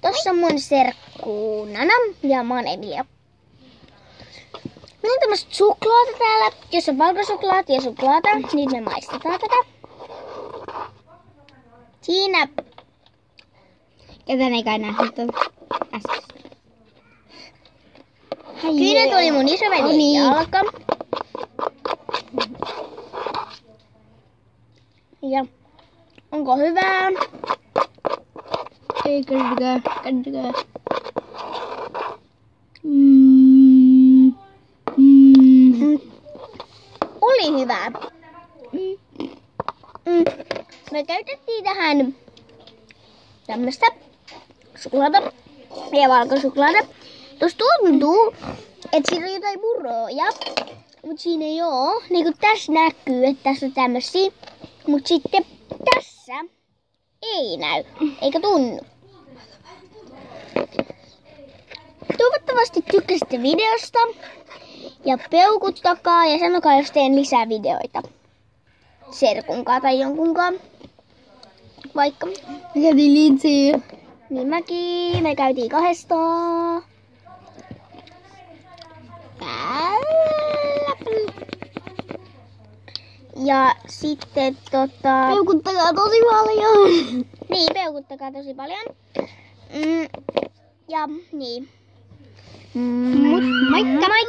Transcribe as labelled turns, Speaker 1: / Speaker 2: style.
Speaker 1: Tossa on mun serkku Nana ja mä oon Emilia. Meillä on tämmöstä suklaata täällä. Jos on valkosuklaata ja suklaata, niin me maistetaan tätä. Siinä.
Speaker 2: Ketään ei kai nähnyt äsken.
Speaker 1: Siinä tuli mun isoveli jalka. Ja onko hyvää?
Speaker 2: Ei kärsikää.
Speaker 1: Oli hyvää. Me käytettiin tähän tämmöstä suklaata ja valkosuklaata. Tuossa tuntuu, että siinä on jotain muroja, mutta siinä ei oo. Niin kuin tässä näkyy, että tässä on tämmösiä, mutta sitten tässä ei näy, eikä tunnu. Toivottavasti tykkäsitte videosta ja peukuttakaa ja sanokaa, jos teen lisää videoita serkunkaan tai jonkunkaan. Vaikka.
Speaker 2: Me käytiin Lintsiin.
Speaker 1: Niin mäkin. Me käytiin kahdestaan. Ja sitten
Speaker 2: Peukuttakaa tosi paljon.
Speaker 1: Niin, peukuttakaa tosi paljon. Ja niin.
Speaker 2: Moikka moi!